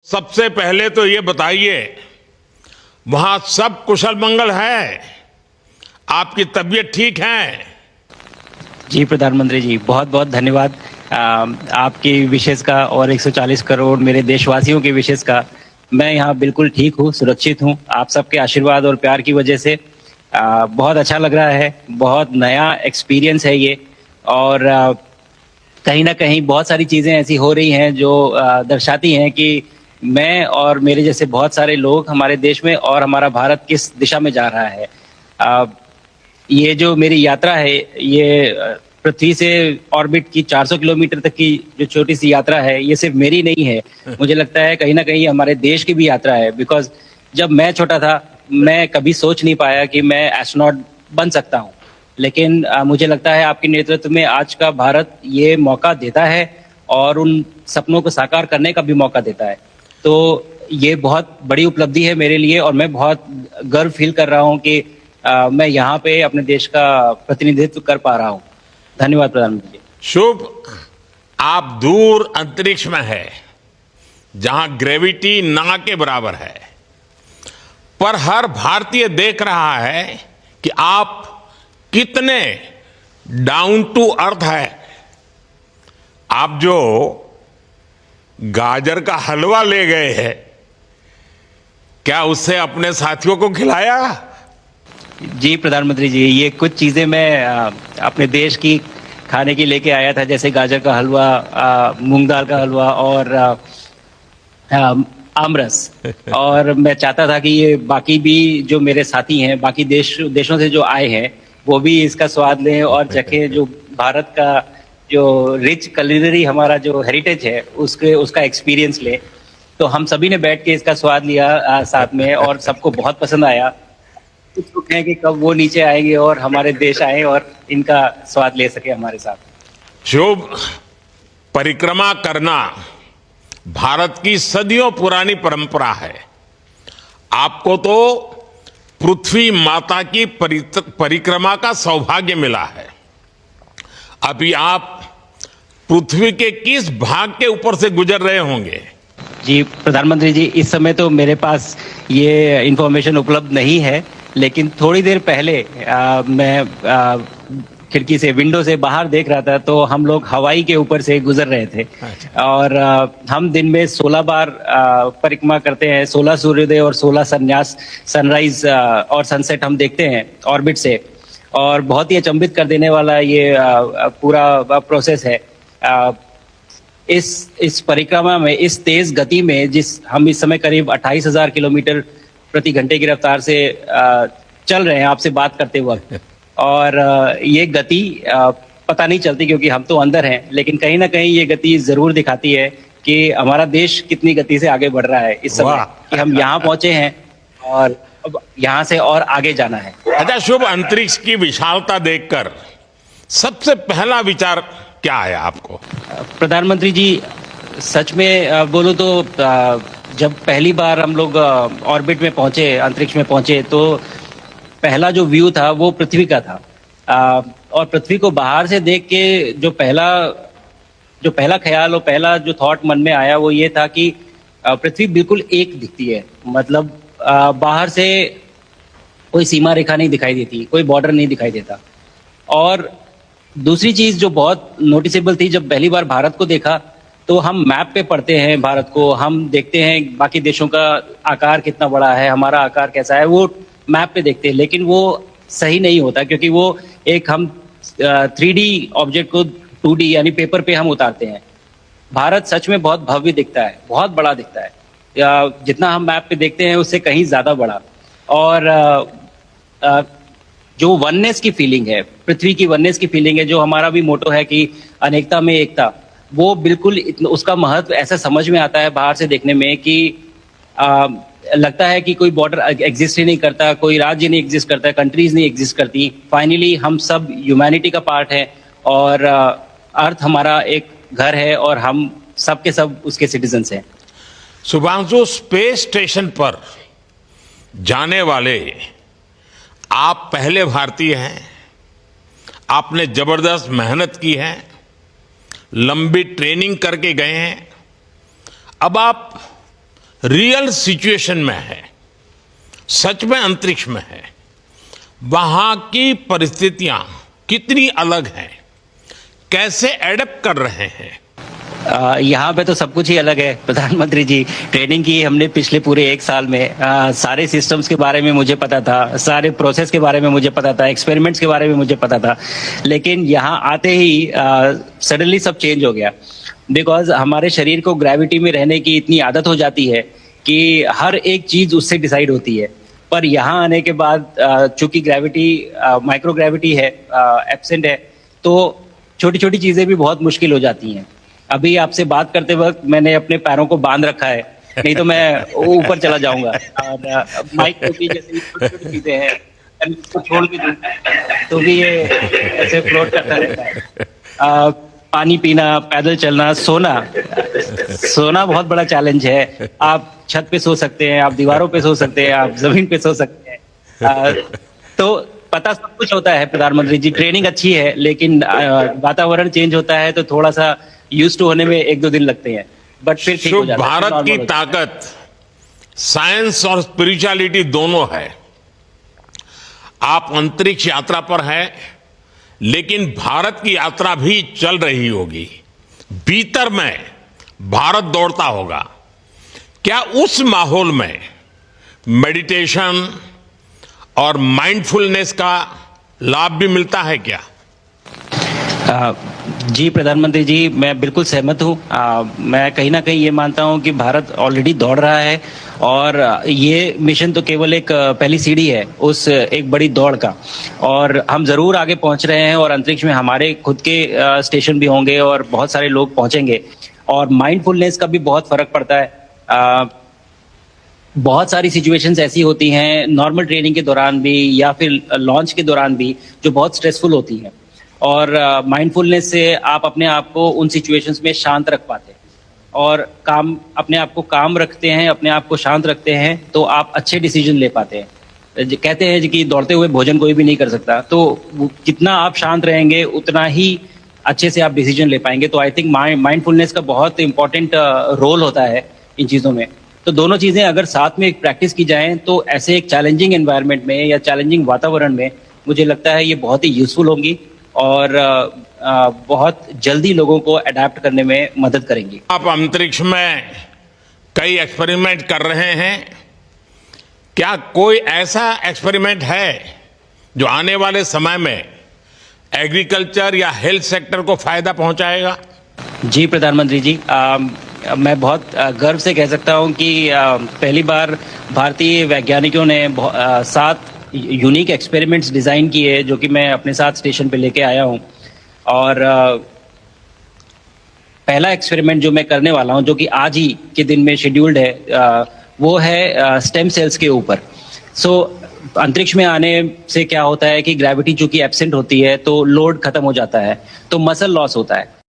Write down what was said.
सबसे पहले तो ये बताइए, वहां सब कुशल मंगल है? आपकी तबीयत ठीक है? जी प्रधानमंत्री जी, बहुत बहुत धन्यवाद आपकी विशेष का और 140 करोड़ मेरे देशवासियों की विशेष का। मैं यहाँ बिल्कुल ठीक हूँ, सुरक्षित हूँ। आप सबके आशीर्वाद और प्यार की वजह से बहुत अच्छा लग रहा है। बहुत नया एक्सपीरियंस है ये। और कहीं ना कहीं बहुत सारी चीज़ें ऐसी हो रही हैं जो दर्शाती हैं कि मैं और मेरे जैसे बहुत सारे लोग हमारे देश में और हमारा भारत किस दिशा में जा रहा है। ये जो मेरी यात्रा है, ये पृथ्वी से ऑर्बिट की 400 किलोमीटर तक की जो छोटी सी यात्रा है, ये सिर्फ मेरी नहीं है। मुझे लगता है कहीं ना कहीं हमारे देश की भी यात्रा है। बिकॉज जब मैं छोटा था, मैं कभी सोच नहीं पाया कि मैं एस्ट्रोनॉट बन सकता हूँ। लेकिन मुझे लगता है आपके नेतृत्व में आज का भारत ये मौका देता है और उन सपनों को साकार करने का भी मौका देता है। तो ये बहुत बड़ी उपलब्धि है मेरे लिए और मैं बहुत गर्व फील कर रहा हूँ कि मैं यहाँ पे अपने देश का प्रतिनिधित्व कर पा रहा हूँ। धन्यवाद प्रधानमंत्री जी। शुभ। आप दूर अंतरिक्ष में है, जहां ग्रेविटी ना के बराबर है, पर हर भारतीय देख रहा है कि आप कितने डाउन टू अर्थ है। आप जो गाजर का हलवा ले गए हैं, क्या उससे अपने साथियों को खिलाया? जी प्रधानमंत्री जी, ये कुछ चीज़ें मैं अपने देश की खाने की लेके आया था, जैसे गाजर का हलवा, मूंग दाल का हलवा और आमरस। और मैं चाहता था कि ये बाकी भी जो मेरे साथी हैं, बाकी देशों से जो आए हैं, वो भी इसका स्वाद लें और चखें। जो भारत का जो रिच कलिनरी हमारा जो हेरिटेज है, उसका एक्सपीरियंस ले। तो हम सभी ने बैठ के इसका स्वाद लिया साथ में, और सबको बहुत पसंद आया। कुछ लोग कहें कि कब वो नीचे आएंगे और हमारे देश आए और इनका स्वाद ले सके हमारे साथ। शुभ। परिक्रमा करना भारत की सदियों पुरानी परंपरा है। आपको तो पृथ्वी माता की परिक्रमा का सौभाग्य मिला है। अभी आप पृथ्वी के किस भाग के ऊपर से गुजर रहे होंगे? जी प्रधानमंत्री जी, इस समय तो मेरे पास ये इंफॉर्मेशन उपलब्ध नहीं है, लेकिन थोड़ी देर पहले मैं खिड़की से, विंडो से बाहर देख रहा था, तो हम लोग हवाई के ऊपर से गुजर रहे थे। और हम दिन में 16 बार परिक्रमा करते हैं। 16 सूर्योदय और 16 संन्यास, सनराइज और सनसेट हम देखते हैं ऑर्बिट से। और बहुत ही अचंभित कर देने वाला ये पूरा प्रोसेस है। इस परिक्रमा में, इस तेज गति में, हम इस समय करीब 28,000 किलोमीटर प्रति घंटे की रफ्तार से चल रहे हैं आपसे बात करते वक्त। और ये गति पता नहीं चलती क्योंकि हम तो अंदर हैं, लेकिन कहीं ना कहीं ये गति जरूर दिखाती है कि हमारा देश कितनी गति से आगे बढ़ रहा है इस समय, कि हम यहाँ पहुंचे हैं और अब यहाँ से और आगे जाना है। अच्छा शुभ, अंतरिक्ष की विशालता देखकर सबसे पहला विचार क्या आया आपको? प्रधानमंत्री जी, सच में बोलो तो जब पहली बार हम लोग ऑर्बिट में पहुंचे, अंतरिक्ष में पहुंचे, तो पहला जो व्यू था वो पृथ्वी का था। और पृथ्वी को बाहर से देख के जो पहला ख्याल और पहला जो थॉट मन में आया वो ये था कि पृथ्वी बिल्कुल एक दिखती है। मतलब बाहर से कोई सीमा रेखा नहीं दिखाई देती, कोई बॉर्डर नहीं दिखाई देता। और दूसरी चीज जो बहुत नोटिसेबल थी, जब पहली बार भारत को देखा, तो हम मैप पे पढ़ते हैं भारत को, हम देखते हैं बाकी देशों का आकार कितना बड़ा है, हमारा आकार कैसा है, वो मैप पे देखते हैं। लेकिन वो सही नहीं होता, क्योंकि वो एक हम 3D ऑब्जेक्ट को 2D यानी पेपर पे हम उतारते हैं। भारत सच में बहुत भव्य दिखता है, बहुत बड़ा दिखता है। जितना हम मैप पे देखते हैं उससे कहीं ज्यादा बड़ा। और जो वननेस की फीलिंग है, पृथ्वी की वननेस की फीलिंग है, जो हमारा भी मोटो है कि अनेकता में एकता, वो बिल्कुल उसका महत्व ऐसा समझ में आता है बाहर से देखने में कि लगता है कि कोई बॉर्डर एग्जिस्ट ही नहीं करता, कोई राज्य नहीं एग्जिस्ट करता, कंट्रीज नहीं एग्जिस्ट करती। फाइनली हम सब ह्यूमैनिटी का पार्ट है और अर्थ हमारा एक घर है और हम सब के सब उसके सिटीजन्स हैं। शुभांशु, स्पेस स्टेशन पर जाने वाले आप पहले भारतीय हैं। आपने जबरदस्त मेहनत की है, लंबी ट्रेनिंग करके गए हैं। अब आप रियल सिचुएशन में है, सच में अंतरिक्ष में है, वहां की परिस्थितियां कितनी अलग हैं, कैसे एडप्ट कर रहे हैं? यहाँ पे तो सब कुछ ही अलग है प्रधानमंत्री जी। ट्रेनिंग की हमने पिछले पूरे 1 साल में। सारे सिस्टम्स के बारे में मुझे पता था, सारे प्रोसेस के बारे में मुझे पता था, एक्सपेरिमेंट्स के बारे में मुझे पता था, लेकिन यहाँ आते ही सडनली सब चेंज हो गया। बिकॉज हमारे शरीर को ग्रेविटी में रहने की इतनी आदत हो जाती है कि हर एक चीज उससे डिसाइड होती है। पर यहाँ आने के बाद चूंकि ग्रेविटी माइक्रो ग्रेविटी है, एब्सेंट है, तो छोटी छोटी चीजें भी बहुत मुश्किल हो जाती हैं। अभी आपसे बात करते वक्त मैंने अपने पैरों को बांध रखा है, नहीं तो मैं ऊपर चला जाऊंगा। और माइक को भी जैसे छोटी छोटी चीजें हैं, इसको छोड़ भी दूं तो भी ये ऐसे फ्लोट करता रहता है। पानी पीना, पैदल चलना, सोना बहुत बड़ा चैलेंज है। आप छत पे सो सकते हैं, आप दीवारों पे सो सकते हैं, आप जमीन पे सो सकते हैं। तो पता सब कुछ होता है प्रधानमंत्री जी। ट्रेनिंग अच्छी है, लेकिन वातावरण चेंज होता है तो थोड़ा सा यूज टू होने में 1-2 दिन लगते हैं, बट फिर ठीक हो जाता है। भारत की ताकत साइंस और स्पिरिचुअलिटी दोनों है। आप अंतरिक्ष यात्रा पर हैं, लेकिन भारत की यात्रा भी चल रही होगी। भीतर में भारत दौड़ता होगा। क्या उस माहौल में मेडिटेशन और माइंडफुलनेस का लाभ भी मिलता है क्या? जी प्रधानमंत्री जी, मैं बिल्कुल सहमत हूँ। मैं कहीं ना कहीं ये मानता हूँ कि भारत ऑलरेडी दौड़ रहा है, और ये मिशन तो केवल एक पहली सीढ़ी है उस एक बड़ी दौड़ का। और हम जरूर आगे पहुंच रहे हैं, और अंतरिक्ष में हमारे खुद के स्टेशन भी होंगे और बहुत सारे लोग पहुंचेंगे। और माइंडफुलनेस का भी बहुत फर्क पड़ता है। बहुत सारी सिचुएशंस ऐसी होती हैं नॉर्मल ट्रेनिंग के दौरान भी या फिर लॉन्च के दौरान भी, जो बहुत स्ट्रेसफुल होती हैं, और माइंडफुलनेस से आप अपने आप को उन सिचुएशंस में शांत रख पाते हैं, और अपने आप को काम रखते हैं, अपने आप को शांत रखते हैं, तो आप अच्छे डिसीजन ले पाते हैं। कहते हैं कि दौड़ते हुए भोजन कोई भी नहीं कर सकता, तो जितना आप शांत रहेंगे उतना ही अच्छे से आप डिसीजन ले पाएंगे। तो आई थिंक माइंडफुलनेस का बहुत इंपॉर्टेंट रोल होता है इन चीज़ों में। तो दोनों चीज़ें अगर साथ में प्रैक्टिस की जाएं तो ऐसे एक चैलेंजिंग एनवायरनमेंट में या चैलेंजिंग वातावरण में मुझे लगता है ये बहुत ही यूजफुल होंगी, और बहुत जल्दी लोगों को अडेप्ट करने में मदद करेंगी। आप अंतरिक्ष में कई एक्सपेरिमेंट कर रहे हैं। क्या कोई ऐसा एक्सपेरिमेंट है जो आने वाले समय में एग्रीकल्चर या हेल्थ सेक्टर को फायदा पहुंचाएगा? जी प्रधानमंत्री जी, मैं बहुत गर्व से कह सकता हूं कि पहली बार भारतीय वैज्ञानिकों ने 7 यूनिक एक्सपेरिमेंट्स डिजाइन किए, जो कि मैं अपने साथ स्टेशन पे लेके आया हूं। और पहला एक्सपेरिमेंट जो मैं करने वाला हूं, जो कि आज ही के दिन में शेड्यूल्ड है, वो है स्टेम सेल्स के ऊपर। अंतरिक्ष में आने से क्या होता है कि ग्रेविटी चूंकि एब्सेंट होती है तो लोड खत्म हो जाता है, तो मसल लॉस होता है।